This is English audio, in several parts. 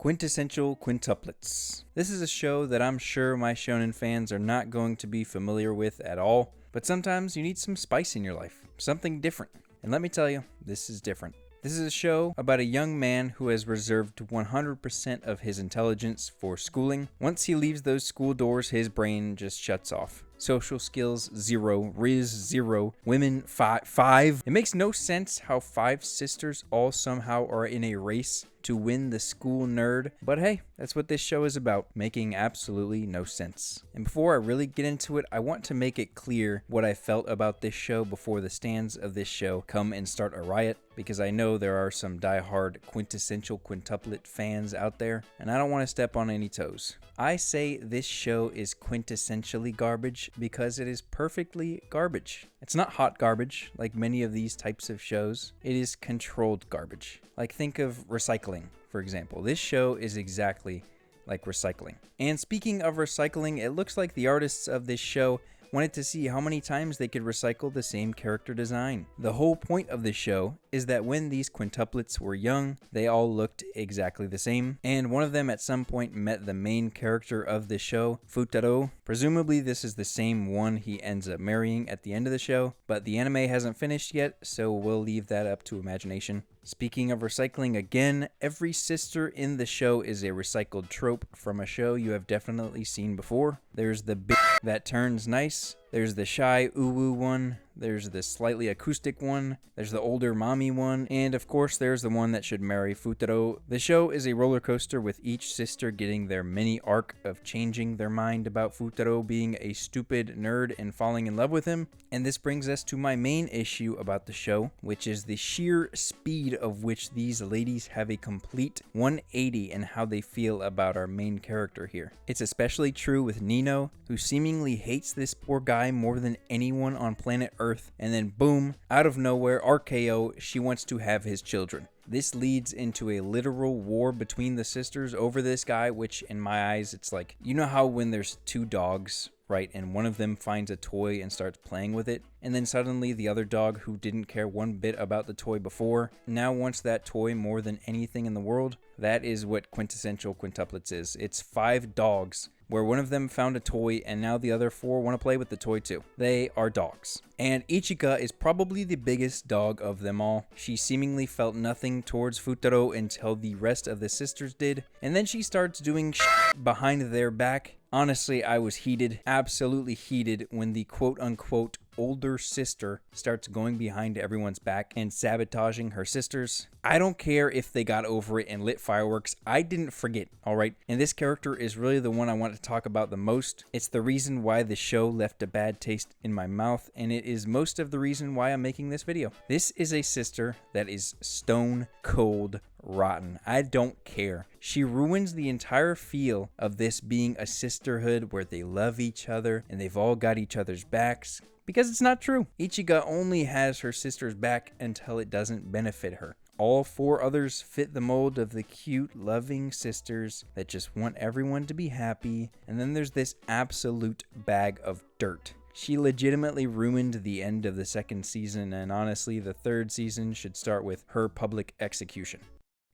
Quintessential Quintuplets. This is a show that I'm sure my shonen fans are not going to be familiar with at all, but sometimes you need some spice in your life, something different. And let me tell you, this is different. This is a show about a young man who has reserved 100% of his intelligence for schooling. Once he leaves those school doors, his brain just shuts off. Social skills, 0. Riz, 0. Women, 5. It makes no sense how 5 sisters all somehow are in a race to win the school nerd. But hey, that's what this show is about, making absolutely no sense. And before I really get into it, I want to make it clear what I felt about this show before the stands of this show come and start a riot, because I know there are some diehard Quintessential Quintuplet fans out there, and I don't want to step on any toes. I say this show is quintessentially garbage because it is perfectly garbage. It's not hot garbage like many of these types of shows. It is controlled garbage. Like think of recycling, for example. This show is exactly like recycling. And speaking of recycling, it looks like the artists of this show wanted to see how many times they could recycle the same character design. The whole point of this show is that when these quintuplets were young, they all looked exactly the same, and one of them at some point met the main character of the show, Futaro. Presumably this is the same one he ends up marrying at the end of the show, but the anime hasn't finished yet, so we'll leave that up to imagination. Speaking of recycling again, every sister in the show is a recycled trope from a show you have definitely seen before. There's the bitch that turns nice, there's the shy uwu one, there's the slightly acoustic one, there's the older mommy one, and of course there's the one that should marry Futaro. The show is a roller coaster with each sister getting their mini arc of changing their mind about Futaro being a stupid nerd and falling in love with him. And this brings us to my main issue about the show, which is the sheer speed of which these ladies have a complete 180 in how they feel about our main character here. It's especially true with Nino, who seemingly hates this poor guy more than anyone on planet Earth, and then boom, out of nowhere, RKO, she wants to have his children. This leads into a literal war between the sisters over this guy, which in my eyes, it's like, you know how when there's 2 dogs, right, and one of them finds a toy and starts playing with it, and then suddenly the other dog, who didn't care one bit about the toy before, now wants that toy more than anything in the world? That is what Quintessential Quintuplets is. It's 5 dogs where one of them found a toy and now the other 4 want to play with the toy too. They are dogs. And Ichika is probably the biggest dog of them all. She seemingly felt nothing towards Futaro until the rest of the sisters did, and then she starts doing shit behind their back. Honestly, I was heated, absolutely heated, when the quote-unquote older sister starts going behind everyone's back and sabotaging her sisters. I don't care if they got over it and lit fireworks. I didn't forget, alright? And this character is really the one I want to talk about the most. It's the reason why the show left a bad taste in my mouth, and it is most of the reason why I'm making this video. This is a sister that is stone cold rotten. I don't care. She ruins the entire feel of this being a sisterhood where they love each other and they've all got each other's backs, because it's not true. Ichiga only has her sister's back until it doesn't benefit her. All 4 others fit the mold of the cute, loving sisters that just want everyone to be happy, and then there's this absolute bag of dirt. She legitimately ruined the end of the 2nd season, and honestly, the 3rd season should start with her public execution.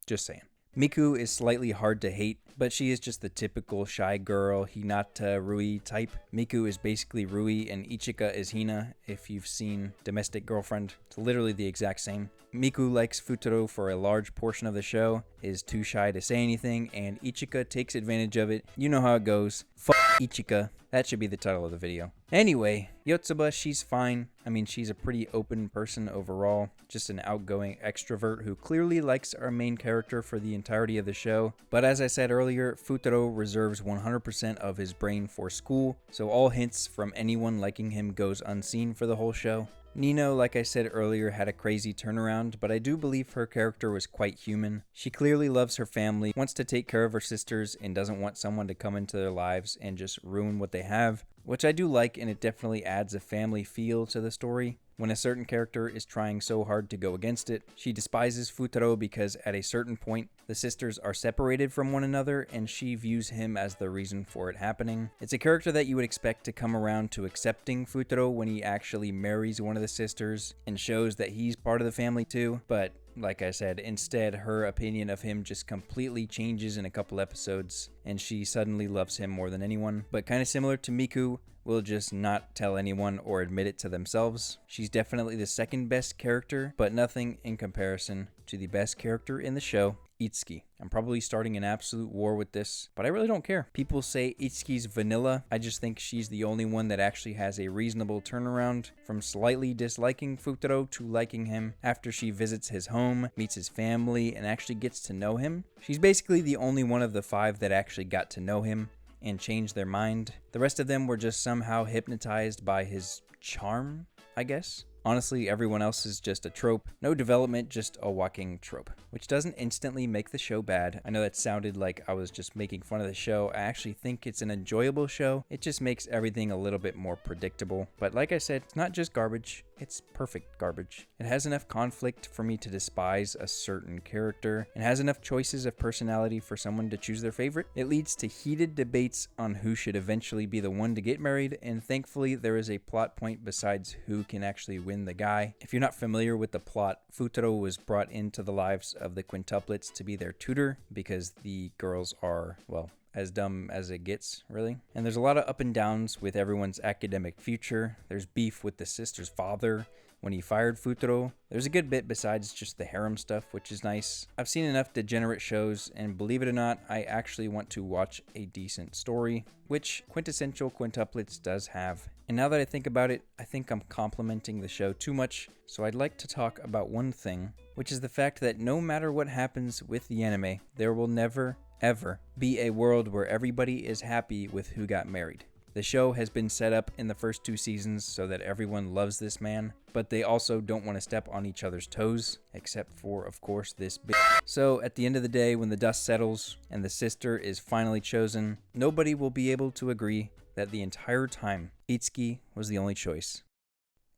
Just saying. Miku is slightly hard to hate, but she is just the typical shy girl, Hinata Rui type. Miku is basically Rui and Ichika is Hina. If you've seen Domestic Girlfriend, it's literally the exact same. Miku likes Futaro for a large portion of the show, is too shy to say anything, and Ichika takes advantage of it. You know how it goes. Fuck Ichika. That should be the title of the video. Anyway, Yotsuba, she's fine. I mean, she's a pretty open person overall. Just an outgoing extrovert who clearly likes our main character for the entirety of the show. But as I said earlier, Futaro reserves 100% of his brain for school, so all hints from anyone liking him goes unseen for the whole show. Nino, like I said earlier, had a crazy turnaround, but I do believe her character was quite human. She clearly loves her family, wants to take care of her sisters, and doesn't want someone to come into their lives and just ruin what they have, which I do like, and it definitely adds a family feel to the story. When a certain character is trying so hard to go against it, she despises Futaro because at a certain point, the sisters are separated from one another and she views him as the reason for it happening. It's a character that you would expect to come around to accepting Futaro when he actually marries one of the sisters and shows that he's part of the family too, but like I said, instead, her opinion of him just completely changes in a couple episodes, and she suddenly loves him more than anyone. But kind of similar to Miku, will just not tell anyone or admit it to themselves. She's definitely the second best character, but nothing in comparison to the best character in the show, Itsuki. I'm probably starting an absolute war with this, but I really don't care. People say Itsuki's vanilla. I just think she's the only one that actually has a reasonable turnaround from slightly disliking Futaro to liking him after she visits his home, meets his family, and actually gets to know him. She's basically the only one of the 5 that actually got to know him and changed their mind. The rest of them were just somehow hypnotized by his charm, I guess. Honestly, everyone else is just a trope. No development, just a walking trope, which doesn't instantly make the show bad. I know that sounded like I was just making fun of the show. I actually think it's an enjoyable show. It just makes everything a little bit more predictable. But like I said, it's not just garbage. It's perfect garbage. It has enough conflict for me to despise a certain character, and has enough choices of personality for someone to choose their favorite. It leads to heated debates on who should eventually be the one to get married, and thankfully there is a plot point besides who can actually win the guy. If you're not familiar with the plot, Futaro was brought into the lives of the quintuplets to be their tutor because the girls are, well, as dumb as it gets, really. And there's a lot of up and downs with everyone's academic future. There's beef with the sister's father when he fired Futaro. There's a good bit besides just the harem stuff, which is nice. I've seen enough degenerate shows, and believe it or not, I actually want to watch a decent story, which Quintessential Quintuplets does have. And now that I think about it, I think I'm complimenting the show too much, so I'd like to talk about one thing, which is the fact that no matter what happens with the anime, there will never, ever be a world where everybody is happy with who got married. The show has been set up in the first 2 seasons so that everyone loves this man, but they also don't want to step on each other's toes, except for, of course, this bitch. So at the end of the day, when the dust settles and the sister is finally chosen, nobody will be able to agree that the entire time Itsuki was the only choice.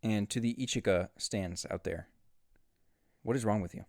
And to the Ichika stands out there, what is wrong with you?